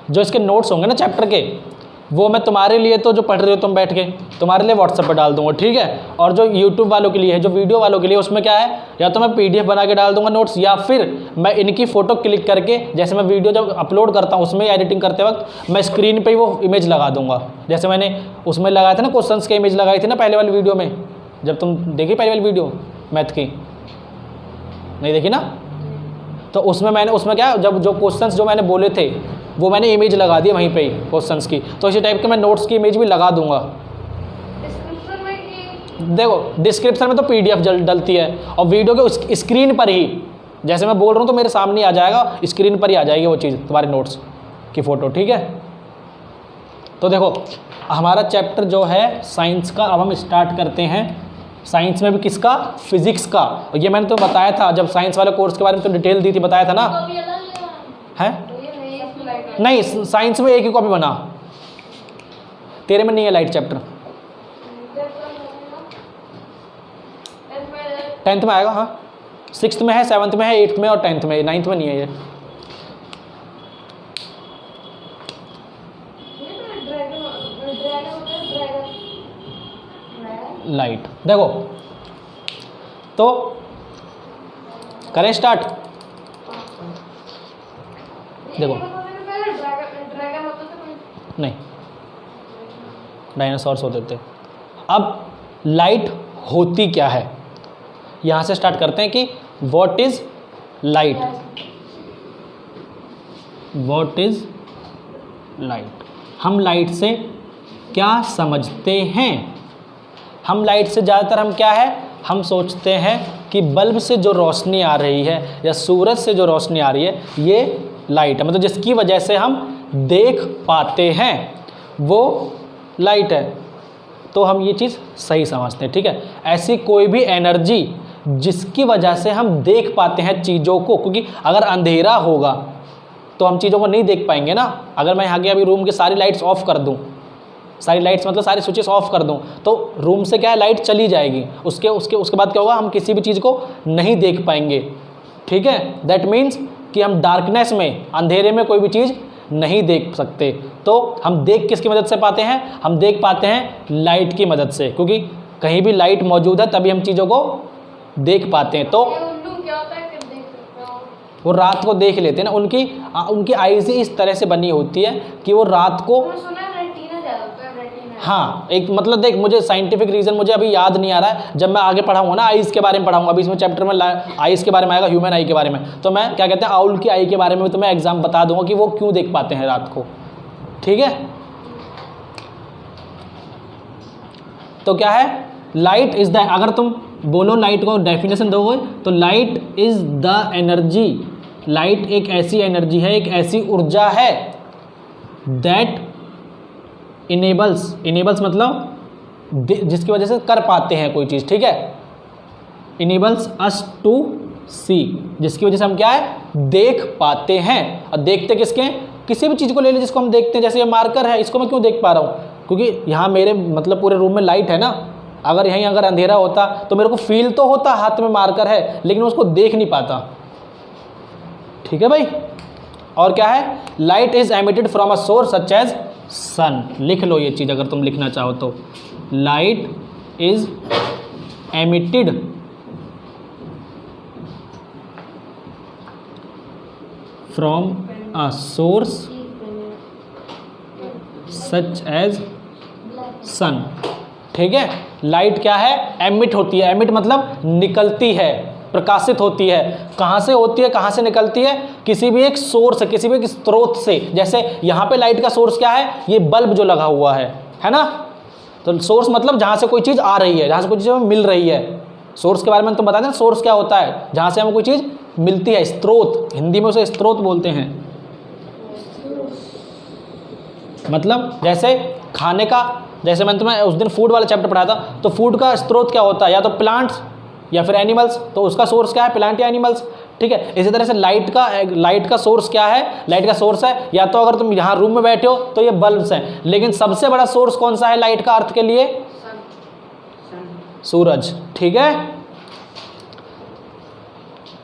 जो इसके नोट्स होंगे ना चैप्टर के, वो मैं तुम्हारे लिए तो जो पढ़ रहे हो तुम बैठ के, तुम्हारे लिए व्हाट्सएप पे डाल दूंगा, ठीक है। और जो यूट्यूब वालों के लिए है, जो वीडियो वालों के लिए, उसमें क्या है, या तो मैं PDF बना के डाल दूंगा नोट्स, या फिर मैं इनकी फ़ोटो क्लिक करके, जैसे मैं वीडियो जब अपलोड करता हूँ उसमें एडिटिंग करते वक्त मैं स्क्रीन पर ही वो इमेज लगा दूंगा। जैसे मैंने उसमें लगाया था ना, क्वेश्चंस की इमेज लगाई थी ना पहले वाली वीडियो में, जब तुम देखी पहले वाली वीडियो मैथ की, नहीं देखी ना, तो उसमें मैंने उसमें क्या, जब जो क्वेश्चंस जो मैंने बोले थे वो मैंने इमेज लगा दी वहीं पे ही क्वेश्चंस की, तो इसी टाइप के मैं नोट्स की इमेज भी लगा दूंगा। देखो डिस्क्रिप्शन में तो PDF डलती है, और वीडियो के उस स्क्रीन पर ही, जैसे मैं बोल रहा हूँ तो मेरे सामने आ जाएगा, स्क्रीन पर ही आ जाएगी वो चीज़, तुम्हारे नोट्स की फ़ोटो, ठीक है। तो देखो हमारा चैप्टर जो है साइंस का, अब हम स्टार्ट करते हैं। साइंस में भी किसका, फिजिक्स का। और ये मैंने तो बताया था जब साइंस वाले कोर्स के बारे में तो डिटेल दी थी, बताया था ना, है नहीं, साइंस में एक ही कॉपी बना, तेरे में नहीं है लाइट चैप्टर, 10th में आएगा, हाँ 6th में है, 7th में है, 8th में और 10th में, 9th में नहीं है ये। लाइट देखो, तो करें स्टार्ट। देखो नहीं, डायनासोर्स होते थे। अब लाइट होती क्या है, यहाँ से स्टार्ट करते हैं कि what is light, what is light. हम लाइट से क्या समझते हैं, हम लाइट से ज़्यादातर हम क्या है, हम सोचते हैं कि बल्ब से जो रोशनी आ रही है या सूरज से जो रोशनी आ रही है ये लाइट है, मतलब जिसकी वजह से हम देख पाते हैं वो लाइट है। तो हम ये चीज़ सही समझते हैं, ठीक है। ऐसी कोई भी एनर्जी जिसकी वजह से हम देख पाते हैं चीज़ों को, क्योंकि अगर अंधेरा होगा तो हम चीज़ों को नहीं देख पाएंगे ना। अगर मैं यहाँ के अभी रूम की सारी लाइट्स ऑफ कर दूँ, सारी लाइट्स मतलब सारे स्विचेस ऑफ कर दूं, तो रूम से क्या है, लाइट चली जाएगी, उसके बाद क्या होगा, हम किसी भी चीज़ को नहीं देख पाएंगे, ठीक है। दैट मीन्स कि हम डार्कनेस में, अंधेरे में कोई भी चीज़ नहीं देख सकते। तो हम देख किसकी मदद से पाते हैं, हम देख पाते हैं लाइट की मदद से, क्योंकि कहीं भी लाइट मौजूद है तभी हम चीज़ों को देख पाते हैं। तो वो रात को देख लेते हैं ना, उनकी आईज़ इस तरह से बनी होती है कि वो रात को, हाँ एक मतलब देख, मुझे साइंटिफिक रीज़न मुझे अभी याद नहीं आ रहा है, जब मैं आगे पढ़ाऊंगा ना आइज़ के बारे में पढ़ाऊंगा, अभी इसमें चैप्टर में आइज़ के बारे में आएगा, ह्यूमन आई के बारे में, तो मैं क्या कहते हैं आउल की आई के बारे में तो मैं एग्जाम बता दूंगा कि वो क्यों देख पाते हैं रात को, ठीक है। तो क्या है, लाइट इज द, अगर तुम बोलो लाइट को डेफिनेशन दोगे तो light is the energy, light एक ऐसी एनर्जी है, एक ऐसी ऊर्जा है दैट इनेबल्स मतलब जिसकी वजह से कर पाते हैं कोई चीज़, ठीक है। इनेबल्स अस टू सी, जिसकी वजह से हम क्या है, देख पाते हैं। और देखते किसके, किसी भी चीज़ को ले लो जिसको हम देखते हैं, जैसे ये मार्कर है, इसको मैं क्यों देख पा रहा हूँ, क्योंकि यहाँ मेरे मतलब पूरे रूम में लाइट है ना। अगर यहीं अगर अंधेरा होता तो मेरे को फील तो होता हाथ में मार्कर है, लेकिन उसको देख नहीं पाता, ठीक है भाई। और क्या है, light is emitted from a source such as sun, लिख लो ये चीज़ अगर तुम लिखना चाहो तो, light is emitted from a source such as sun, ठीक है। लाइट क्या है, एमिट होती है, एमिट मतलब निकलती है, प्रकाशित होती है। कहाँ से होती है, कहाँ से निकलती है, किसी भी एक सोर्स, किसी भी एक स्रोत से। जैसे यहाँ पे लाइट का सोर्स क्या है, ये बल्ब जो लगा हुआ है ना। तो सोर्स मतलब जहाँ से कोई चीज़ आ रही है, जहाँ से कोई चीज़ मिल रही है। सोर्स के बारे में तुम बता दें, सोर्स क्या होता है, जहाँ से हमें कोई चीज़ मिलती है, स्रोत, हिंदी में उसे स्रोत बोलते हैं। मतलब जैसे खाने का, जैसे मैंने तुम्हें उस दिन फूड वाला चैप्टर पढ़ाया था, तो फूड का स्रोत क्या होता है, या तो प्लांट्स या फिर एनिमल्स, तो उसका सोर्स क्या है, प्लांट या एनिमल्स, ठीक है। इसी तरह से लाइट का सोर्स क्या है, लाइट का सोर्स है, या तो अगर तुम यहाँ रूम में बैठे हो तो ये बल्ब्स हैं, लेकिन सबसे बड़ा सोर्स कौन सा है लाइट का अर्थ के लिए, सूरज, ठीक है।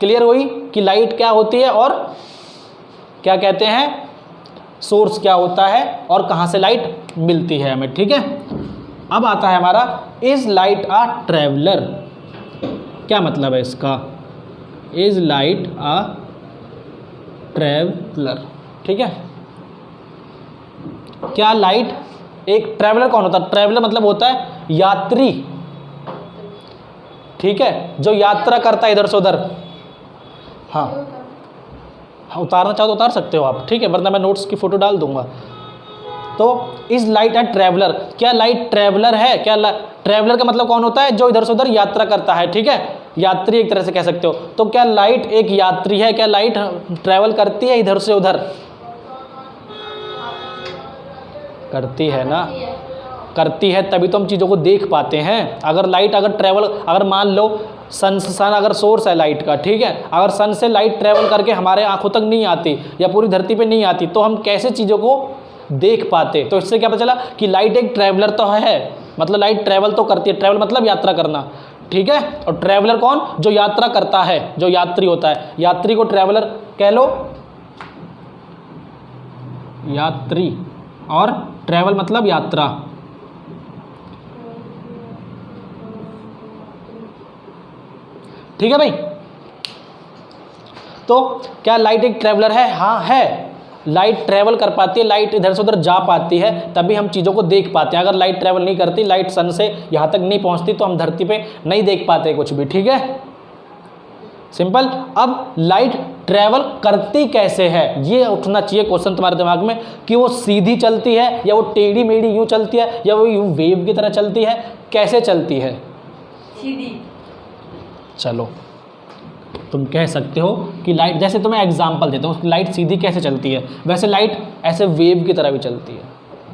क्लियर हुई कि लाइट क्या होती है और क्या कहते हैं, सोर्स क्या होता है और कहाँ से लाइट मिलती है हमें, ठीक है। अब आता है हमारा इज लाइट अ ट्रैवलर। क्या मतलब है इसका? इज लाइट अ ट्रैवलर, ठीक है। क्या लाइट एक ट्रैवलर कौन होता है? ट्रैवलर मतलब होता है यात्री, ठीक है, जो यात्रा करता है इधर से उधर। हाँ, उतारना चाहो तो उतार सकते हो आप, ठीक है, वरना मैं नोट्स की फोटो डाल दूंगा। तो इज लाइट अ ट्रैवलर, क्या लाइट ट्रैवलर है? क्या ट्रैवलर का मतलब कौन होता है? जो इधर से उधर यात्रा करता है, ठीक है, यात्री एक तरह से कह सकते हो। तो क्या लाइट एक यात्री है? क्या लाइट ट्रैवल करती है इधर से उधर? करती है ना, करती है, तभी तो हम चीज़ों को देख पाते हैं। अगर लाइट अगर ट्रैवल, अगर मान लो सन अगर सोर्स है लाइट का, ठीक है, अगर सन से लाइट ट्रैवल करके हमारे आंखों तक नहीं आती या पूरी धरती पे नहीं आती तो हम कैसे चीज़ों को देख पाते? तो इससे क्या पता चला कि लाइट एक ट्रैवलर तो है, मतलब लाइट ट्रैवल तो करती है। ट्रैवल मतलब यात्रा करना, ठीक है। और ट्रैवलर कौन? जो यात्रा करता है, जो यात्री होता है। यात्री को ट्रैवलर कह लो, यात्री, और ट्रैवल मतलब यात्रा। ठीक है भाई। तो क्या लाइट एक ट्रैवलर है? हाँ है, लाइट ट्रैवल कर पाती है, लाइट इधर से उधर जा पाती है, तभी हम चीज़ों को देख पाते हैं। अगर लाइट ट्रैवल नहीं करती, लाइट सन से यहाँ तक नहीं पहुँचती तो हम धरती पे नहीं देख पाते कुछ भी, ठीक है, सिंपल। अब लाइट ट्रैवल करती कैसे है, ये उठना चाहिए क्वेश्चन तुम्हारे दिमाग में, कि वो सीधी चलती है या वो टेढ़ी मेढ़ी यूँ चलती है या वो यूँ वेव की तरह चलती है, कैसे चलती है? सीधी। चलो तुम कह सकते हो कि लाइट, जैसे तुम्हें एग्जांपल देता हूँ, लाइट सीधी कैसे चलती है। वैसे लाइट ऐसे वेव की तरह भी चलती है,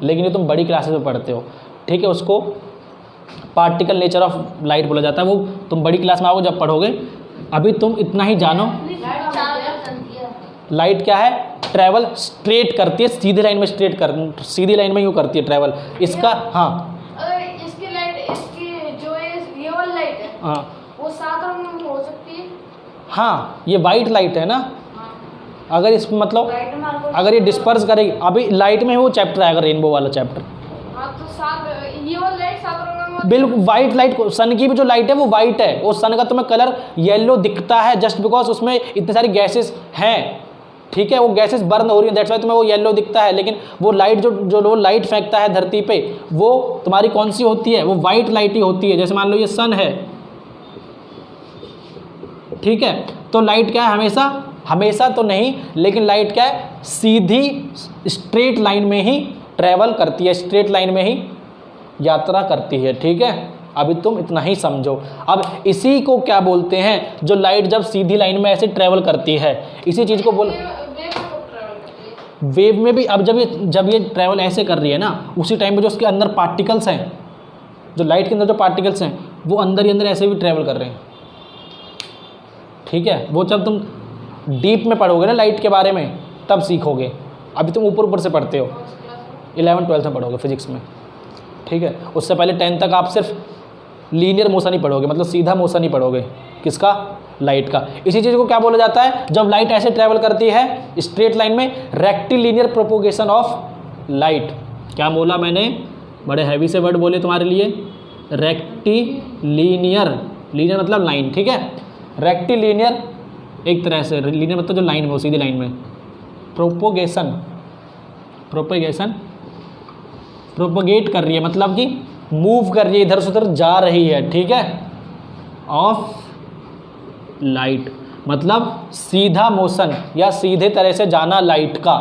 लेकिन ये तुम बड़ी क्लासेस में पढ़ते हो, ठीक है, उसको पार्टिकल नेचर ऑफ लाइट बोला जाता है। वो तुम बड़ी क्लास में आओगे जब पढ़ोगे। अभी तुम इतना ही जानो, लाइट क्या है? ट्रैवल स्ट्रेट करती है, सीधी लाइन में स्ट्रेट कर, सीधी लाइन में यूँ करती है ट्रैवल। इसका हाँ, इसकी लाइट, इसकी जो ये वाली लाइट है, हाँ वो 7 रंग में हो सकती है। हाँ, ये वाइट लाइट है ना। अगर इस मतलब लाइट में आपको अगर ये डिस्पर्स करेगी, अभी लाइट में वो चैप्टर आएगा, रेनबो वाला चैप्टर। हाँ, तो 7 ये वाली लाइट 7 रंग में बिल्कुल वाइट लाइट, सन की भी जो लाइट है वो वाइट है। वो सन का तुम्हें कलर येलो दिखता है जस्ट बिकॉज उसमें इतने सारी गैसेस हैं, ठीक है, वो गैसेस बर्न हो रही है, दैट्स वाई तुम्हें वो येलो दिखता है। लेकिन वो लाइट जो वो लाइट फेंकता है धरती पे, वो तुम्हारी कौन सी होती है? वो वाइट लाइट ही होती है। जैसे मान लो ये सन है, ठीक है, तो लाइट क्या है? हमेशा तो नहीं, लेकिन लाइट क्या है? सीधी स्ट्रेट लाइन में ही ट्रैवल करती है, स्ट्रेट लाइन में ही यात्रा करती है, ठीक है। अभी तुम इतना ही समझो। अब इसी को क्या बोलते हैं? जो लाइट जब सीधी लाइन में ऐसे ट्रैवल करती है, इसी चीज़ को बोल, वेव में भी। अब जब ये ट्रैवल ऐसे कर रही है ना, उसी टाइम पे जो उसके अंदर पार्टिकल्स हैं, जो लाइट के अंदर जो पार्टिकल्स हैं, वो अंदर ही अंदर ऐसे भी ट्रैवल कर रहे हैं, ठीक है। वो जब तुम डीप में पढ़ोगे ना लाइट के बारे में, तब सीखोगे। अभी तुम ऊपर से पढ़ते हो, 11th-12th में पढ़ोगे फिजिक्स में, ठीक है। उससे पहले 10th तक आप सिर्फ लीनियर मोशन ही पढ़ोगे, मतलब सीधा मोशन ही पढ़ोगे। किसका? लाइट का। इसी चीज़ को क्या बोला जाता है? जब लाइट ऐसे ट्रैवल करती है स्ट्रेट लाइन में, रेक्टिलिनियर प्रोपोगेशन ऑफ लाइट। क्या बोला मैंने? बड़े हैवी से वर्ड बोले तुम्हारे लिए। रेक्टिलिनियर, लीनियर मतलब लाइन, ठीक है। रेक्टिलिनियर एक तरह से, लीनियर मतलब जो लाइन में हो, सीधी लाइन में। प्रोपोगेट कर रही है, मतलब कि मूव कर रही है, इधर से उधर जा रही है, ठीक है। ऑफ लाइट मतलब सीधा मोशन या सीधे तरह से जाना लाइट का,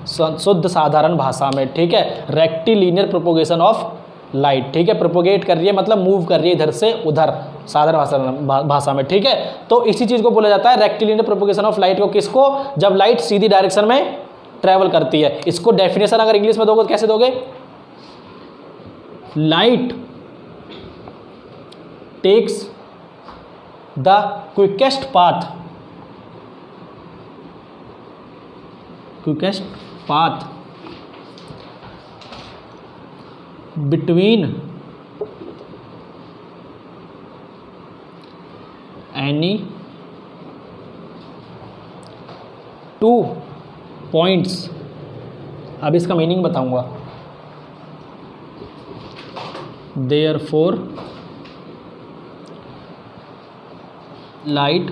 शुद्ध साधारण भाषा में, ठीक है। रेक्टिलिनियर प्रोपोगेशन ऑफ लाइट, ठीक है। प्रोपोगेट कर रही है मतलब मूव कर रही है इधर से उधर, साधारण भाषा में, ठीक है। तो इसी चीज़ को बोला जाता है रेक्टिलिनियर प्रोपोगेशन ऑफ लाइट को। किसको? जब लाइट सीधी डायरेक्शन में ट्रैवल करती है। इसको डेफिनेशन अगर इंग्लिश में दोगे तो कैसे दोगे? Light takes the quickest path between any 2 points अब इसका मीनिंग बताऊंगा। Therefore light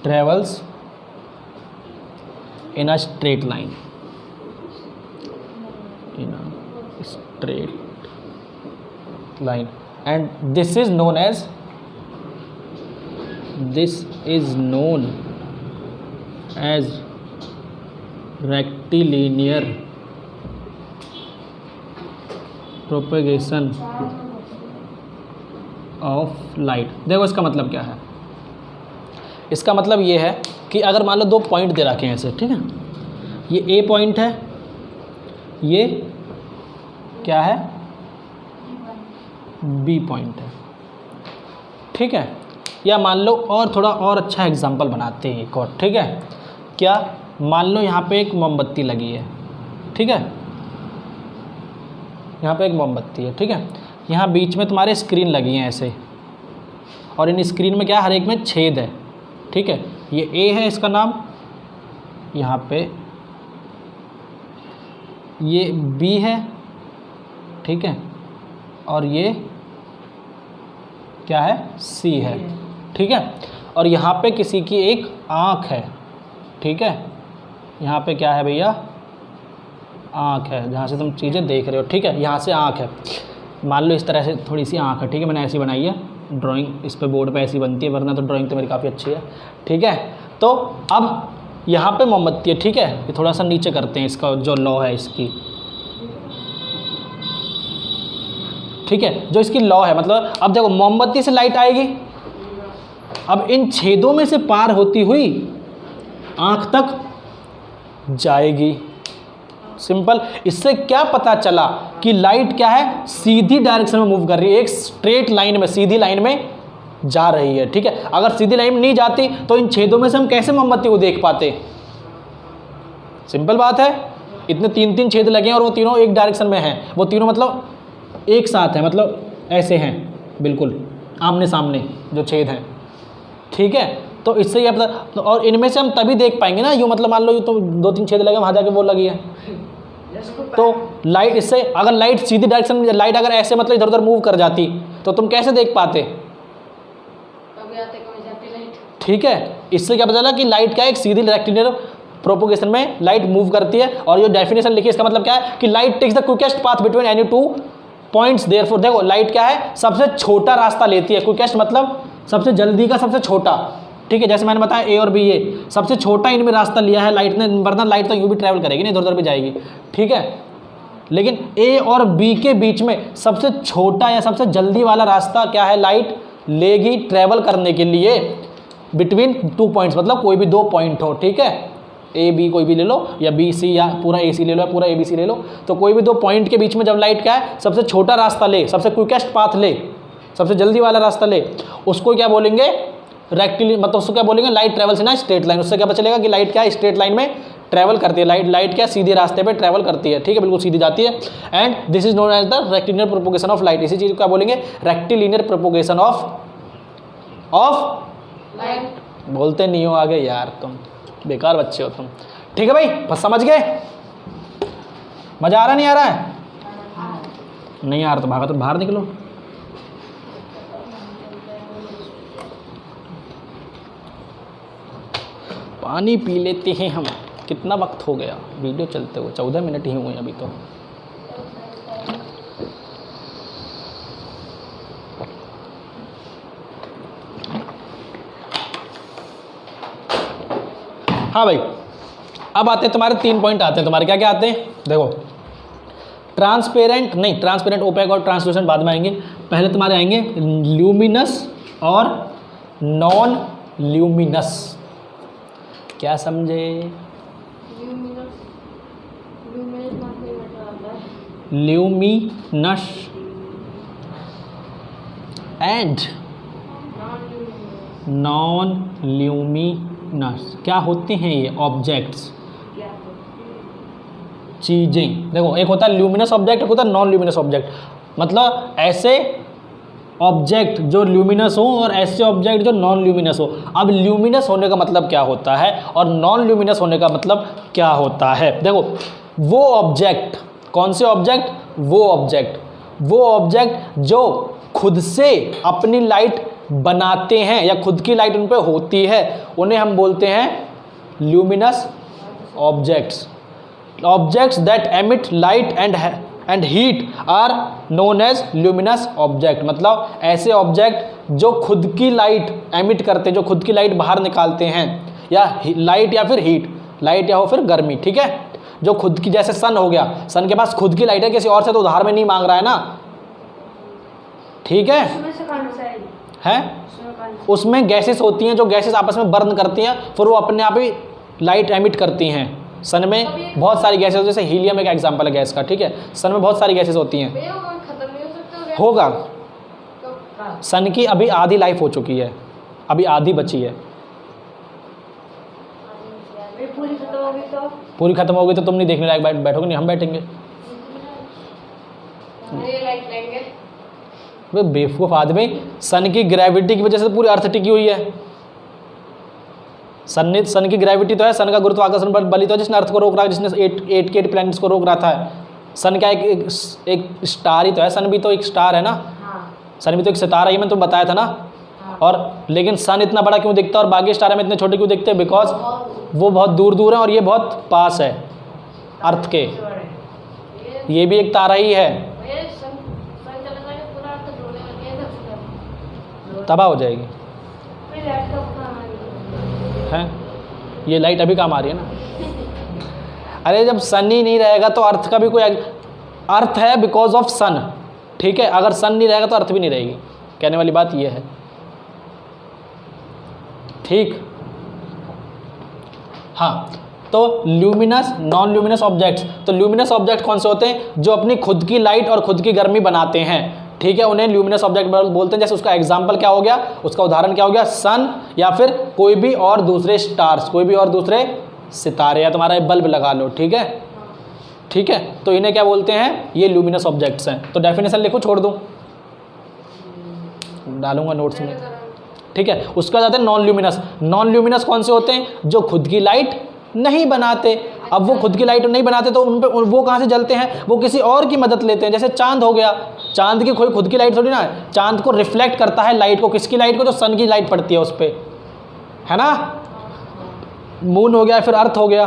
travels in a straight line, in a straight line, and this is known as rectilinear propagation of light। देखो इसका मतलब क्या है, इसका मतलब ये है कि अगर मान लो दो पॉइंट दे रखे हैं ऐसे, ठीक है, ये ए पॉइंट है, ये क्या है, बी पॉइंट है, ठीक है। या मान लो और थोड़ा और अच्छा एग्जांपल बनाते हैं एक और, ठीक है। क्या, मान लो यहाँ पे एक मोमबत्ती लगी है, ठीक है, यहाँ पे एक मोमबत्ती है, ठीक है। यहाँ बीच में तुम्हारे स्क्रीन लगी हैं ऐसे, और इन स्क्रीन में क्या, हर एक में छेद है, ठीक है। ये ए है इसका नाम, यहाँ पे ये बी है, ठीक है, और ये क्या है, सी है, ठीक है। और यहाँ पे किसी की एक आँख है, ठीक है, यहाँ पे क्या है भैया, आँख है, जहाँ से तुम चीज़ें देख रहे हो, ठीक है, यहाँ से आँख है। मान लो इस तरह से थोड़ी सी आँख है, ठीक है, मैंने ऐसी बनाई है, ड्राइंग इस पे बोर्ड पे ऐसी बनती है, वरना तो ड्राइंग तो मेरी काफ़ी अच्छी है, ठीक है। तो अब यहाँ पे मोमबत्ती है, ठीक है, ये थोड़ा सा नीचे करते हैं इसका जो लॉ है इसकी, ठीक है, जो इसकी लॉ है, मतलब अब देखो मोमबत्ती से लाइट आएगी, अब इन छेदों में से पार होती हुई आँख तक जाएगी। सिंपल। इससे क्या पता चला कि लाइट क्या है, सीधी डायरेक्शन में मूव कर रही है, एक स्ट्रेट लाइन में, सीधी लाइन में जा रही है, ठीक है। अगर सीधी लाइन में नहीं जाती तो इन छेदों में से हम कैसे मोमबत्ती को देख पाते। सिंपल बात है, इतने तीन तीन छेद लगे हैं और वो तीनों एक डायरेक्शन में हैं, वो तीनों मतलब एक साथ हैं, मतलब ऐसे हैं बिल्कुल आमने सामने जो छेद हैं, ठीक है। तो इससे ये पता, और इनमें से हम तभी देख पाएंगे ना, यूँ मतलब मान लो तो दो तीन छेद लगे, वहाँ जाके वो लगी है, तो लाइट इससे, अगर लाइट सीधी डायरेक्शन में, लाइट अगर ऐसे मतलब इधर उधर मूव कर जाती तो तुम कैसे देख पाते, ठीक है। इससे क्या पता चला कि लाइट क्या है, एक सीधी रेक्टिलिनियर प्रोपोगेशन में लाइट मूव करती है। और जो डेफिनेशन लिखी है इसका मतलब क्या है कि light takes the quickest path between any two points, therefore देखो लाइट क्या है, सबसे छोटा रास्ता लेती है। क्विकेस्ट मतलब सबसे जल्दी का, सबसे छोटा, ठीक है। जैसे मैंने बताया ए और बी, ये सबसे छोटा इनमें रास्ता लिया है लाइट ने, वरना लाइट तो यूँ भी ट्रैवल करेगी ना, इधर उधर भी जाएगी, ठीक है। लेकिन ए और बी के बीच में सबसे छोटा या सबसे जल्दी वाला रास्ता क्या है, लाइट लेगी ट्रैवल करने के लिए बिटवीन टू पॉइंट्स, मतलब कोई भी दो पॉइंट हो, ठीक है। ए बी कोई भी ले लो, या बी सी, या पूरा ए सी ले लो, या पूरा ए बी सी ले लो, तो कोई भी दो पॉइंट के बीच में जब लाइट क्या है, सबसे छोटा रास्ता ले, सबसे क्विकेस्ट पाथ ले, सबसे जल्दी वाला रास्ता ले, उसको क्या बोलेंगे, रेक्टिलिनियर, मतलब उसको क्या बोलेंगे, light travels in a straight line. उससे क्या पता चलेगा कि लाइट क्या है, स्ट्रेट लाइन में ट्रैवल करती है, लाइट क्या सीधे रास्ते पे ट्रैवल करती है, ठीक है, बिल्कुल सीधी जाती है। And this is known as the rectilinear propagation of light. इसी चीज को क्या बोलेंगे, रेक्टिलिनियर प्रोपोगेशन ऑफ लाइट। बोलते नहीं हो आगे यार, तुम बेकार बच्चे हो तुम, ठीक है भाई, बस समझ गए। मजा आ रहा नहीं आ रहा है, नहीं आ रहा तो भागा, तो बाहर निकलो। पानी पी लेते हैं हम। कितना वक्त हो गया वीडियो चलते हुए, 14 मिनट ही हुए अभी तो। हाँ भाई, अब आते हैं तुम्हारे 3 पॉइंट आते हैं तुम्हारे, क्या क्या आते हैं देखो। ट्रांसपेरेंट नहीं, ट्रांसपेरेंट, ओपेक और ट्रांसलूसेंट बाद में आएंगे। पहले तुम्हारे आएंगे ल्यूमिनस और नॉन ल्यूमिनस। क्या समझे, ल्यूमिनस एंड नॉन ल्यूमिनस क्या होते हैं ये ऑब्जेक्ट्स, चीज़ें। देखो एक होता है ल्यूमिनस ऑब्जेक्ट, एक होता है नॉन ल्यूमिनस ऑब्जेक्ट। मतलब ऐसे ऑब्जेक्ट जो ल्यूमिनस हो और ऐसे ऑब्जेक्ट जो नॉन ल्यूमिनस हो। अब ल्यूमिनस होने का मतलब क्या होता है और नॉन ल्यूमिनस होने का मतलब क्या होता है? देखो, वो ऑब्जेक्ट, कौन से ऑब्जेक्ट? वो ऑब्जेक्ट जो खुद से अपनी लाइट बनाते हैं या खुद की लाइट उन पर होती है, उन्हें हम बोलते हैं luminous objects. Objects that emit light and heat are known as luminous object. मतलब ऐसे ऑब्जेक्ट जो खुद की लाइट एमिट करते हैं, जो खुद की लाइट बाहर निकालते हैं, या लाइट या फिर हीट, लाइट या हो फिर गर्मी, ठीक है, जो खुद की, जैसे सन हो गया, सन के पास खुद की लाइट है, किसी और से तो उधार में नहीं मांग रहा है ना, ठीक है? उसमें गैसेस होती हैं, जो गैसेस आपस में बर्न करती हैं, फिर वो अपने आप ही लाइट एमिट करती हैं। सन में बहुत सारी गैसेस, जैसे हीलियम एक एग्जांपल है गैस का, ठीक है? सन में बहुत सारी गैसेस होती हैं। होगा, सन की अभी आधी लाइफ हो चुकी है, अभी आधी बची है। पूरी खत्म होगी तो तुम नहीं देखने लायक बैठोगे, नहीं हम बैठेंगे। वे बेवकूफ़ आदमी, सन की ग्रेविटी की वजह से पूरी अर्थ टिकी हुई है। सन की ग्रेविटी तो है, सन का गुरुत्वाकर्षण बल ही तो है जिसने अर्थ को रोक रहा है, जिसने 8 प्लैनेट्स को रोक रहा था। सन का एक स्टार ही तो है, सन भी तो एक स्टार है ना। सन भी तो एक सितारा ही, मैंने तो बताया था ना। और लेकिन सन इतना बड़ा क्यों दिखता है और बाकी स्टार में इतने छोटे क्यों दिखते हैं? बिकॉज वो बहुत दूर दूर है और ये बहुत पास है अर्थ के। ये भी एक तारा ही है, तबाह हो जाएगी। हैं, ये लाइट अभी काम आ रही है ना। अरे जब सन ही नहीं रहेगा तो अर्थ का भी कोई, अर्थ है बिकॉज ऑफ सन, ठीक है? अगर सन नहीं रहेगा तो अर्थ भी नहीं रहेगी। कहने वाली बात ये है, ठीक? हाँ, तो ल्यूमिनस, नॉन ल्यूमिनस ऑब्जेक्ट्स। तो ल्यूमिनस ऑब्जेक्ट कौन से होते हैं? जो अपनी खुद की लाइट और खुद की गर्मी बनाते हैं, ठीक है, उन्हें ल्यूमिनस ऑब्जेक्ट बोलते हैं। जैसे उसका एग्जांपल क्या हो गया, उसका उदाहरण क्या हो गया? सन, या फिर कोई भी और दूसरे स्टार्स, कोई भी और दूसरे सितारे, या तुम्हारा बल्ब लगा लो, ठीक है? ठीक है, तो इन्हें क्या बोलते हैं? ये ल्यूमिनस ऑब्जेक्ट्स हैं। तो डेफिनेशन लिखो, छोड़ दूँ, डालूंगा नोट्स में, ठीक है? उसका जाते हैं नॉन ल्यूमिनस। नॉन ल्यूमिनस कौन से होते हैं? जो खुद की लाइट नहीं बनाते। अब वो खुद की लाइट नहीं बनाते तो उन पे वो कहाँ से जलते हैं? वो किसी और की मदद लेते हैं। जैसे चांद हो गया, चांद की कोई खुद की लाइट थोड़ी ना है, चांद को रिफ्लेक्ट करता है लाइट को। किसकी लाइट को? जो सन की लाइट पड़ती है उस पर, है ना? मून हो गया, फिर अर्थ हो गया,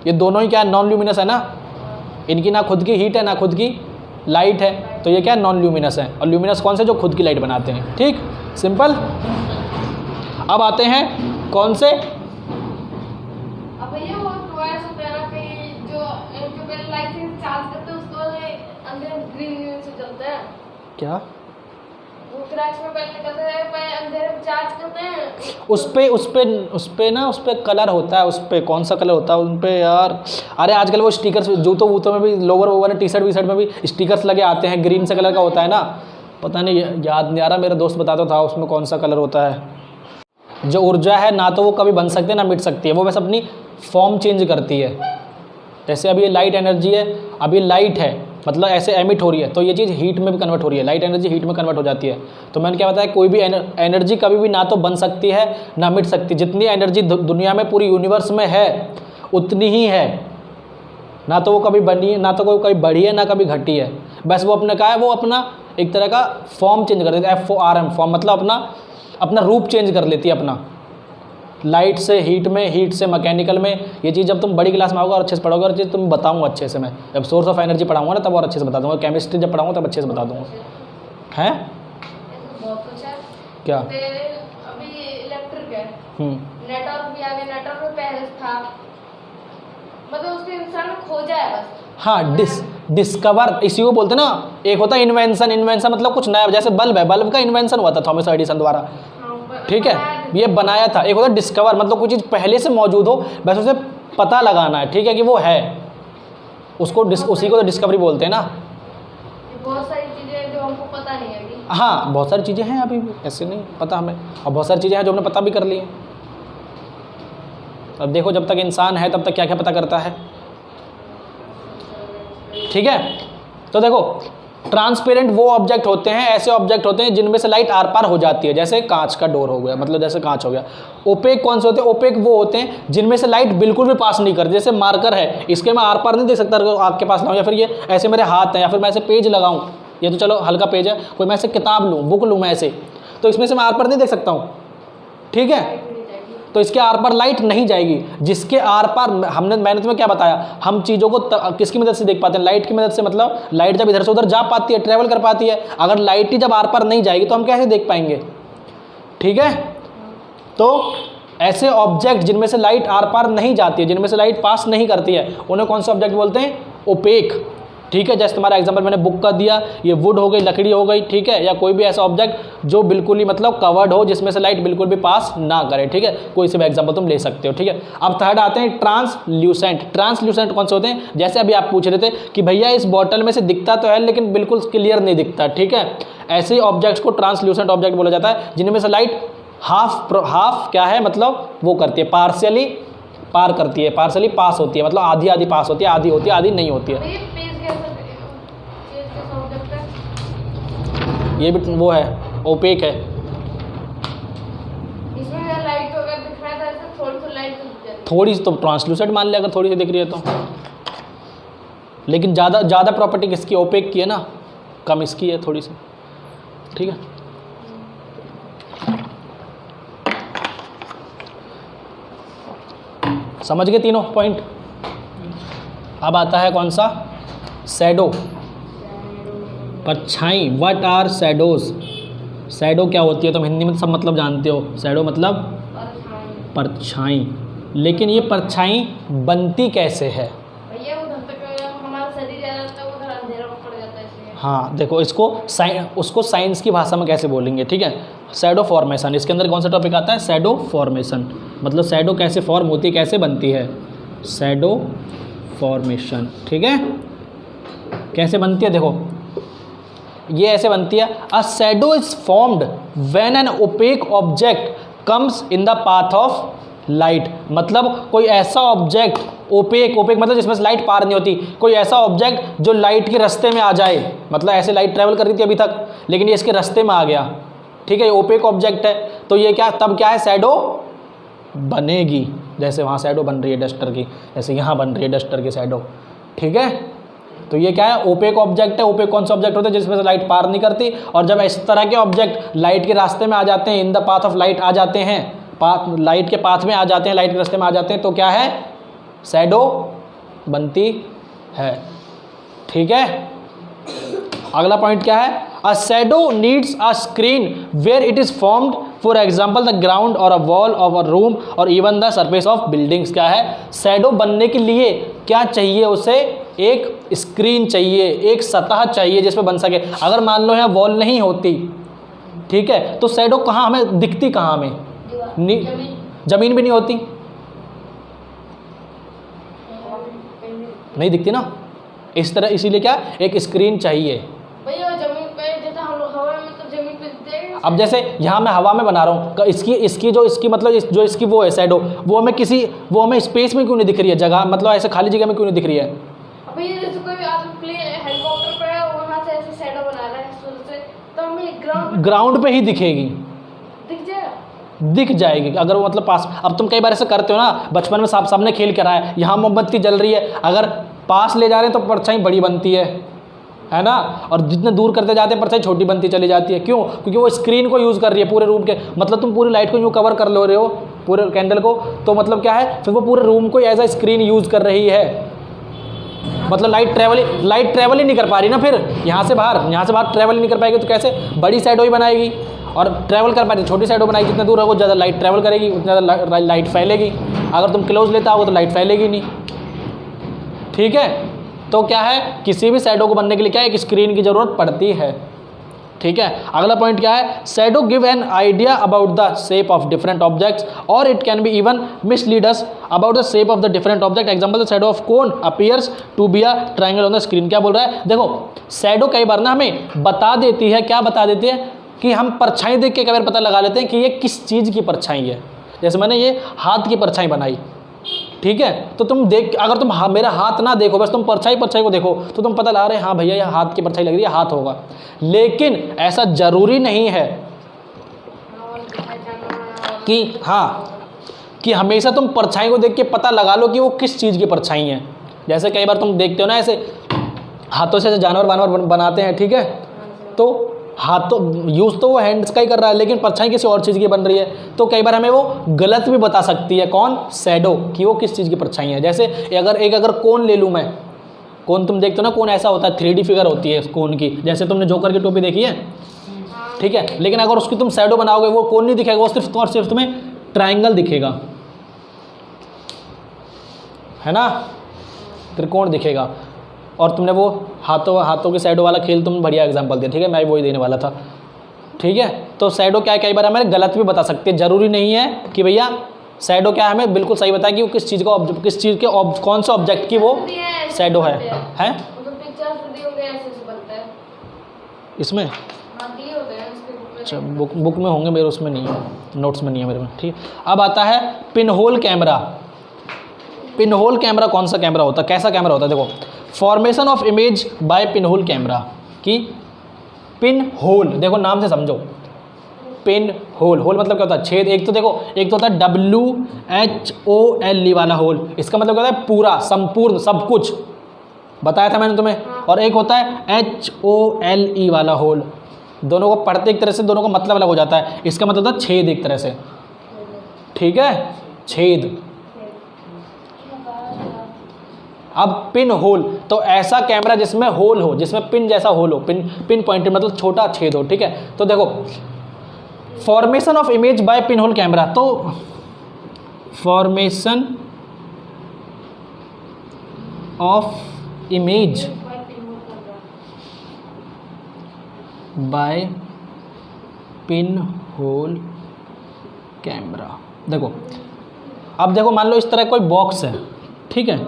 ये दोनों ही क्या है? नॉन ल्यूमिनस है ना। इनकी ना खुद की हीट है ना खुद की लाइट है, तो ये क्या है? नॉन ल्यूमिनस है। और ल्यूमिनस कौन से? जो खुद की लाइट बनाते हैं, ठीक, सिंपल। अब आते हैं कौन से? अब ये वो ट्वाइस होता है ना कि जो पहले लाइट से चार्ज करते हैं उसको अंदर ग्रीन से जलता है। क्या? वो क्रैक्स में पहले निकलते हैं, पहले अंधेरे में चार्ज करते हैं। उस पे कलर होता है। उस पे कौन सा कलर होता है उन पे यार? अरे आजकल वो स्टिकर्स जूतों वूतों में भी, लोअर वोवर टी शर्ट वी शर्ट में भी स्टिकर्स लगे आते हैं, ग्रीन से कलर का होता है ना। पता नहीं, याद नहीं आ रहा, मेरा दोस्त बताता था उसमें कौन सा कलर होता है। जो ऊर्जा है ना तो वो कभी बन सकती है ना मिट सकती है, वो बस अपनी फॉर्म चेंज करती है। जैसे अभी ये लाइट एनर्जी है, अभी लाइट है मतलब ऐसे एमिट हो रही है, तो ये चीज़ हीट में भी कन्वर्ट हो रही है। लाइट एनर्जी हीट में कन्वर्ट हो जाती है। तो मैंने क्या बताया, कोई भी एनर्जी कभी भी ना तो बन सकती है ना मिट सकती। जितनी एनर्जी दुनिया में पूरी यूनिवर्स में है उतनी ही है, ना तो वो कभी बनी, ना तो कोई कभी बढ़ी है ना कभी घटी है। बस वो अपने का है, वो अपना एक तरह का फॉर्म चेंज कर देती है। FORM फॉर्म मतलब अपना रूप चेंज कर लेती है अपना। लाइट से हीट में, हीट से मैकेनिकल में। ये चीज़ जब तुम बड़ी क्लास में आओगे और अच्छे से पढ़ोगे, और चीज़ तुम बताऊंगा अच्छे से। मैं जब सोर्स ऑफ एनर्जी पढ़ाऊंगा ना तब और अच्छे से बता दूंगा। केमिस्ट्री जब पढ़ाऊंगा तब अच्छे से बता दूंगा। हैं? बहुत कुछ है क्या? अभी इलेक्ट्रिक है, नेटवर्क भी आ गया। नेटवर्क में पहले था, मतलब उसके इंसान खोजा है बस। हाँ, डिस्कवर इसी को बोलते हैं ना। एक होता है इन्वेंशन। इन्वेंशन मतलब कुछ नया, जैसे बल्ब है, बल्ब का इन्वेंशन हुआ था थॉमस एडिसन द्वारा, ठीक है, ये बनाया था। एक होता है डिस्कवर, मतलब कोई चीज़ पहले से मौजूद हो, बस उसे पता लगाना है, ठीक है, कि वो है, उसको उसी को तो डिस्कवरी बोलते हैं ना। बहुत सारी चीज़ें जो हमको पता नहीं है। हाँ, बहुत सारी चीज़ें हैं अभी ऐसे नहीं पता हमें, और बहुत सारी चीज़ें हैं जो हमने पता भी कर ली हैं। अब देखो, जब तक इंसान है तब तक क्या क्या पता करता है, ठीक है। तो देखो, ट्रांसपेरेंट वो ऑब्जेक्ट होते हैं, ऐसे ऑब्जेक्ट होते हैं जिनमें से लाइट आर पार हो जाती है, जैसे कांच का डोर हो गया, मतलब जैसे कांच हो गया। ओपेक कौन से होते हैं? ओपेक वो होते हैं जिनमें से लाइट बिल्कुल भी पास नहीं करती, जैसे मार्कर है, इसके मैं आर पार नहीं देख सकता आपके पास लाऊं, या फिर ये ऐसे मेरे हाथ हैं, या फिर मैं ऐसे पेज लगाऊं, ये तो चलो हल्का पेज है, कोई मैं ऐसे किताब लूँ, बुक लूँ मैं ऐसे, तो इसमें से मैं आर पार नहीं देख सकता हूँ, ठीक है, तो इसके आर पार लाइट नहीं जाएगी। जिसके आर पार मैंने तुम्हें क्या बताया, हम चीज़ों को किसकी मदद से देख पाते हैं? लाइट की मदद से, मतलब लाइट जब इधर से उधर जा पाती है, ट्रेवल कर पाती है। अगर लाइट ही जब आर पार नहीं जाएगी तो हम कैसे देख पाएंगे? ठीक है, तो ऐसे ऑब्जेक्ट जिनमें से लाइट आर पार नहीं जाती है, जिनमें से लाइट पास नहीं करती है, उन्हें कौन सा ऑब्जेक्ट बोलते हैं? ओपेक। ठीक है, जैसे तुम्हारा एग्जांपल मैंने बुक का दिया, ये वुड हो गई, लकड़ी हो गई, ठीक है, या कोई भी ऐसा ऑब्जेक्ट जो बिल्कुल ही मतलब कवर्ड हो, जिसमें से लाइट बिल्कुल भी पास ना करे। ठीक है, कोई से भी एग्जांपल तुम ले सकते हो। ठीक है, अब थर्ड आते हैं ट्रांसल्यूसेंट। ट्रांसल्यूसेंट कौन से होते हैं? जैसे अभी आप पूछ रहे थे कि भैया इस बॉटल में से दिखता तो है लेकिन बिल्कुल क्लियर नहीं दिखता। ठीक है, ऐसे ऑब्जेक्ट्स को ट्रांसल्यूसेंट ऑब्जेक्ट बोला जाता है, जिनमें से लाइट हाफ क्या है, मतलब वो करती है, पार्शियली पार करती है, पार्शियली पास होती है, मतलब आधी आधी पास होती है, आधी होती है, आधी नहीं होती है। ये भी वो है, ओपेक है। इसमें लाइट वगैरह दिख रहा था, ऐसे थोड़ी सी लाइट दिख जाती है, थोड़ी सी तो ट्रांसल्यूसेंट मान लिया, अगर थोड़ी सी दिख रही है तो, लेकिन ज़्यादा प्रॉपर्टी किसकी? ओपेक की है ना, कम इसकी है थोड़ी सी। ठीक है, समझ गए तीनों पॉइंट। अब आता है कौन सा? शैडो, परछाई। What are shadows? शैडो क्या होती है? तुम हिंदी में सब मतलब जानते हो, शैडो मतलब परछाई। लेकिन ये परछाई बनती कैसे है? भैया उधर तक हमारा शरीर ज्यादा होता है, उधर अंधेरा पड़ जाता है इसलिए। हाँ देखो, उसको साइंस की भाषा में कैसे बोलेंगे? ठीक है, शैडो फॉर्मेशन। इसके अंदर कौन सा टॉपिक आता है? शैडो फॉर्मेशन, मतलब शैडो कैसे फॉर्म होती है, कैसे बनती है, शैडो फॉर्मेशन। ठीक है, कैसे बनती है? देखो ये ऐसे बनती है, a shadow is formed when an opaque object comes in the path of light. मतलब कोई ऐसा ऑब्जेक्ट, ओपेक मतलब जिसमें से लाइट पार नहीं होती, कोई ऐसा ऑब्जेक्ट जो लाइट के रास्ते में आ जाए, मतलब ऐसे लाइट ट्रेवल कर रही थी अभी तक, लेकिन ये इसके रास्ते में आ गया। ठीक है, ये ओपेक ऑब्जेक्ट है, तो ये क्या, तब क्या है, शैडो बनेगी। जैसे वहाँ शैडो बन रही है डस्टर की, जैसे यहाँ बन रही है डस्टर की शैडो। ठीक है, तो ये क्या है, ओपेक ऑब्जेक्ट है। ओपेक कौन सा ऑब्जेक्ट होता है? जिसमें से लाइट पार नहीं करती, और जब इस तरह के ऑब्जेक्ट लाइट के रास्ते में आ जाते हैं, in the path of light आ जाते हैं, लाइट के पाथ में आ जाते हैं, लाइट के रास्ते में आ जाते हैं, तो क्या है, शैडो बनती है। ठीक है, अगला पॉइंट क्या है? A shadow needs a screen where it is formed, for example the ground और a wall of a room और even the surface of buildings. क्या है, शैडो बनने के लिए क्या चाहिए उसे? एक स्क्रीन चाहिए, एक सतह चाहिए जिसपे बन सके। अगर मान लो यहाँ वॉल नहीं होती, ठीक है, तो शैडो कहाँ हमें दिखती? कहाँ हमें? जमीन भी नहीं होती, नहीं दिखती ना। इस तरह इसीलिए क्या, एक स्क्रीन चाहिए। भैया जमीन पे, जैसे हम लोग हवा में, तो जमीन पे दिखेगा। अब जैसे यहाँ मैं हवा में बना रहा हूँ, इसकी मतलब जो इसकी वो है शैडो, वो हमें स्पेस में क्यों नहीं दिख रही है, जगह मतलब ऐसे खाली जगह में क्यों नहीं दिख रही है? भैया जैसे कोई आदमी हेलीकॉप्टर पे है, वहाँ से ऐसे शैडो बना रहा है सूरज से, तो हमें ग्राउंड पे ही दिखेगी, दिख जाएगी अगर वो मतलब पास। अब तुम कई बार ऐसे करते हो ना, बचपन में सबने खेल करा है, यहाँ मोमबत्ती जल रही है, अगर पास ले जा रहे हैं तो परछाई बड़ी बनती है ना, और जितने दूर करते जाते हैं परछाई छोटी बनती चली जाती है। क्यों? क्योंकि वो स्क्रीन को यूज़ कर रही है पूरे रूम के, मतलब तुम पूरी लाइट को यूँ कवर कर ले रहे हो, पूरे कैंडल को, तो मतलब क्या है, फिर वो पूरे रूम को एज अ स्क्रीन यूज़ कर रही है। मतलब लाइट ट्रेवल ही नहीं कर पा रही ना, फिर यहाँ से बाहर ट्रेवल ही नहीं कर पाएगी, तो कैसे, बड़ी शैडो ही बनाएगी, और ट्रैवल कर पाएगी। छोटी शैडो बनाएगी, जितना दूर होगा ज़्यादा लाइट ट्रैवल करेगी, उतना ज़्यादा लाइट फैलेगी। अगर तुम क्लोज लेता होगा तो लाइट फैलेगी नहीं। ठीक है, तो क्या है, किसी भी शैडो को बनने के लिए क्या है, एक स्क्रीन की ज़रूरत पड़ती है। ठीक है, अगला पॉइंट क्या है, shadow give an idea about the shape of different objects और it can be even mislead us about the shape of the different object. Example, the shadow of cone appears to be a triangle on the screen. क्या बोल रहा है, देखो shadow कई बार ना हमें बता देती है, क्या बता देती है, कि हम परछाई देख के कई बार पता लगा लेते हैं कि ये किस चीज़ की परछाई है। जैसे मैंने ये हाथ की परछाई बनाई, ठीक है। तो तुम देख, अगर तुम मेरा हाथ ना देखो, बस तुम परछाई को देखो, तो तुम पता लगा रहे हाँ भैया ये हाथ की परछाई लग रही है, हाथ होगा। लेकिन ऐसा जरूरी नहीं है कि कि हमेशा तुम परछाई को देख के पता लगा लो कि वो किस चीज़ की परछाई है। जैसे कई बार तुम देखते हो ना, ऐसे हाथों से जानवर वानवर बनाते हैं, ठीक है, तो हाथों यूज़ तो वो हैंड्स का ही कर रहा है, लेकिन परछाई किसी और चीज़ की बन रही है, तो कई बार हमें वो गलत भी बता सकती है, कौन, शैडो, कि वो किस चीज़ की परछाई है। जैसे अगर कोन ले लूँ मैं, कोन तुम देखते हो ना, कोन ऐसा होता है, 3D फिगर होती है कोन की, जैसे तुमने जोकर की टोपी देखी है, ठीक है, लेकिन अगर उसकी तुम शैडो बनाओगे वो कोन नहीं दिखेगा, वो सिर्फ और सिर्फ तुम्हें ट्राइंगल दिखेगा, है ना, त्रिकोण दिखेगा। और तुमने वो हाथों के शैडो वाला खेल तुम बढ़िया एग्जांपल दिया, ठीक है, मैं वही देने वाला था, ठीक है। तो शैडो क्या है, कई बार हमें गलत भी बता सकते हैं, जरूरी नहीं है कि भैया शैडो क्या है, हमें बिल्कुल सही बताया कि वो किस चीज़ के कौन से ऑब्जेक्ट की वो शैडो है। इसमें अच्छा बुक में होंगे, मेरे उसमें नहीं है, नोट्स में नहीं है मेरे में, ठीक है। अब आता है pin hole camera. Pin hole camera कौन सा कैमरा होता है, कैसा कैमरा होता है, देखो, formation of image by pinhole camera. कि पिन होल, देखो नाम से समझो, पिन होल, होल मतलब क्या होता है, छेद। एक तो देखो, एक तो होता है WHOLE वाला होल, इसका मतलब क्या होता है, पूरा, संपूर्ण, सब कुछ बताया था मैंने तुम्हें। और एक होता है HOLE वाला होल, दोनों को पढ़ते एक तरह से, दोनों का मतलब अलग हो जाता है। इसका मतलब होता है छेद एक तरह से, ठीक है, छेद। अब पिन होल, तो ऐसा कैमरा जिसमें होल हो, जिसमें पिन जैसा होल हो, पिन पॉइंटेड मतलब छोटा छेद हो, ठीक है। तो देखो, formation of image by pinhole camera, तो formation of image by pinhole camera, देखो, अब देखो, मान लो इस तरह कोई बॉक्स है, ठीक है,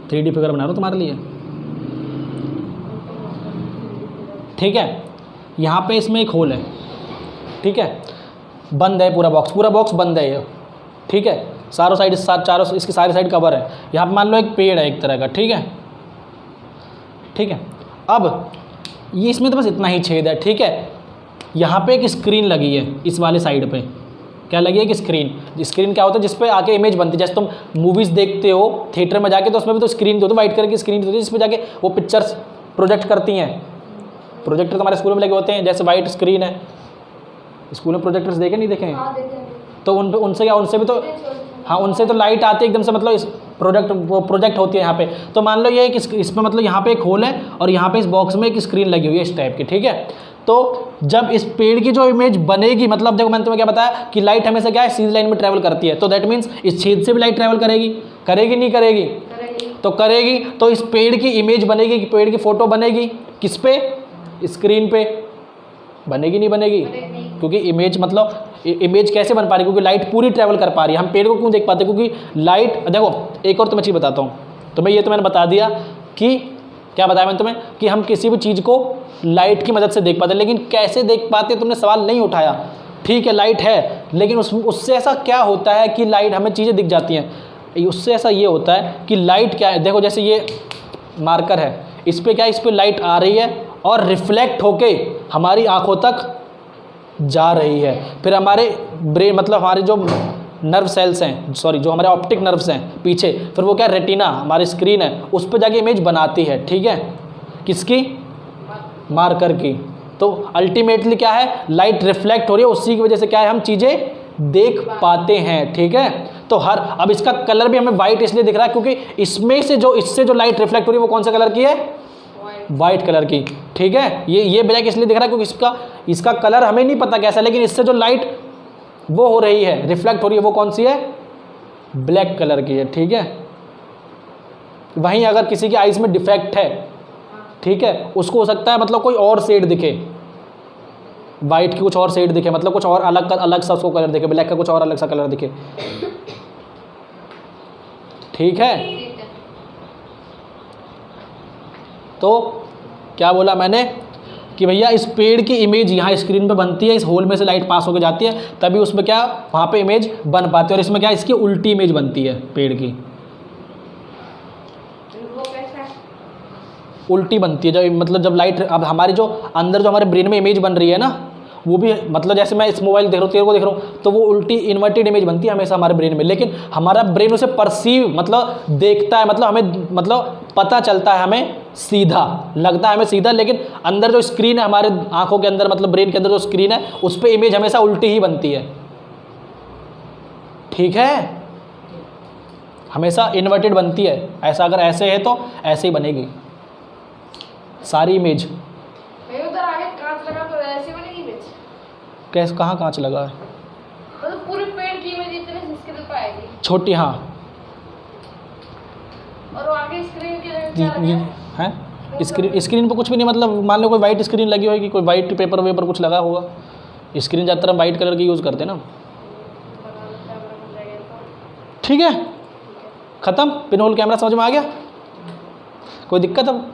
3D फिगर बना रहा हूँ तुम्हारे लिए, ठीक है। यहाँ पे इसमें एक होल है, ठीक है, बंद है पूरा बॉक्स बंद है ये, ठीक है, चारों इसकी सारी साइड कवर है। यहाँ पे मान लो एक पेड़ है एक तरह का, ठीक है, ठीक है। अब ये इसमें तो बस इतना ही छेद है, ठीक है। यहाँ पे एक स्क्रीन लगी है, इस वाले साइड पे क्या लगी है, कि स्क्रीन क्या होता है, जिस पे आके इमेज बनती है। जैसे तुम मूवीज़ देखते हो थिएटर में जाके, तो उसमें भी तो स्क्रीन होती है, वाइट कलर की स्क्रीन होती है, जिस पे जाके वो पिक्चर्स प्रोजेक्ट करती हैं। प्रोजेक्टर तुम्हारे स्कूल में लगे होते हैं, जैसे वाइट स्क्रीन है, स्कूल में प्रोजेक्टर्स देखे नहीं देखे, तो उनसे भी तो, हाँ, उनसे तो लाइट आती है एकदम से, मतलब इस प्रोजेक्ट होती है यहाँ पे। तो मान लो ये इसमें मतलब यहाँ पे एक होल है, और यहाँ पे इस बॉक्स में एक स्क्रीन लगी हुई है इस टाइप की, ठीक है। तो जब इस पेड़ की जो इमेज बनेगी, मतलब देखो मैंने तुम्हें क्या बताया कि लाइट हमेशा क्या है, सीधी लाइन में ट्रैवल करती है, तो दैट मीन्स इस छेद से भी लाइट ट्रैवल करेगी नहीं करेगी, तो करेगी। तो इस पेड़ की इमेज बनेगी, पेड़ की फोटो बनेगी, किस पे, स्क्रीन पे, बनेगी नहीं बनेगी, क्योंकि इमेज मतलब इमेज कैसे बन पा रही है, क्योंकि लाइट पूरी ट्रैवल कर पा रही है। हम पेड़ को क्यों देख पाते, क्योंकि लाइट, देखो एक और तुम्हें चीज़ बताता हूँ तुम्हें, ये तो मैंने बता दिया कि क्या बताया मैंने तुम्हें, कि हम किसी भी चीज़ को लाइट की मदद से देख पाते हैं, लेकिन कैसे देख पाते, तुमने सवाल नहीं उठाया, ठीक है, लाइट है, लेकिन उससे ऐसा क्या होता है कि लाइट हमें चीज़ें दिख जाती हैं। उससे ऐसा ये होता है कि लाइट क्या है, देखो जैसे ये मार्कर है, इस पर क्या है, इस पर लाइट आ रही है और रिफ्लेक्ट होके हमारी आँखों तक जा रही है, फिर हमारे ब्रेन मतलब हमारे जो नर्व सेल्स हैं, सॉरी जो हमारे ऑप्टिक नर्व्स हैं पीछे, फिर वो क्या, रेटिना हमारी स्क्रीन है, उस पर जाके इमेज बनाती है, ठीक है, किसकी, मार्कर की। तो अल्टीमेटली क्या है, लाइट रिफ्लेक्ट हो रही है, उसी की वजह से क्या है, हम चीज़ें देख पाते हैं, ठीक है। तो अब इसका कलर भी हमें वाइट इसलिए दिख रहा है क्योंकि इससे जो लाइट रिफ्लेक्ट हो रही है वो कौन सा कलर की है, वाइट कलर की, ठीक है। ये ब्लैक इसलिए दिख रहा है क्योंकि इसका कलर हमें नहीं पता कैसा, लेकिन इससे जो लाइट वो हो रही है, रिफ्लेक्ट हो रही है, वो कौन सी है, ब्लैक कलर की है, ठीक है। वहीं अगर किसी की आइज में डिफेक्ट है, ठीक है, उसको हो सकता है मतलब कोई और शेड दिखे, वाइट की कुछ और शेड दिखे, मतलब कुछ और अलग सा उसको कलर दिखे, ब्लैक का कुछ और अलग सा कलर दिखे, ठीक है। तो क्या बोला मैंने कि भैया इस पेड़ की इमेज यहाँ स्क्रीन पे बनती है, इस होल में से लाइट पास होकर जाती है, तभी उसमें क्या वहाँ पे इमेज बन पाती है, और इसमें क्या इसकी उल्टी इमेज बनती है पेड़ की, वो कैसा है? उल्टी बनती है। जब मतलब जब लाइट अब हमारी जो अंदर जो हमारे ब्रेन में इमेज बन रही है ना, वो भी मतलब जैसे मैं इस मोबाइल देख रहा हूँ, तेरे को देख रहा हूँ, तो वो उल्टी इन्वर्टेड इमेज बनती है हमेशा हमारे ब्रेन में, लेकिन हमारा ब्रेन उसे परसीव मतलब देखता है, मतलब हमें मतलब पता चलता है हमें सीधा, लगता है हमें सीधा, लेकिन अंदर जो स्क्रीन है हमारे आंखों के अंदर, मतलब ब्रेन के अंदर जो स्क्रीन है, उस पर इमेज हमेशा उल्टी ही बनती है। ठीक है, हमेशा इन्वर्टेड बनती है। ऐसा अगर ऐसे है तो ऐसे ही बनेगी सारी इमेज। भाई उधर आगे कांच लगा तो ऐसे बनेगी इमेज? कैसे, कहाँ कांच लगा है? मतलब पूरे पेड़ की इमेज इतने मुश्किल पे आएगी, छोटी, हाँ। और वो आगे स्क्रीन के क्या लगा है? हैं स्क्रीन पर कुछ भी नहीं, मतलब मान लो कोई वाइट स्क्रीन लगी होगी, कोई वाइट पेपर वेपर कुछ लगा होगा। स्क्रीन ज़्यादातर हम वाइट कलर की यूज़ करते हैं ना। ठीक है, ख़त्म। पिन होल कैमरा समझ में आ गया? कोई दिक्कत अब?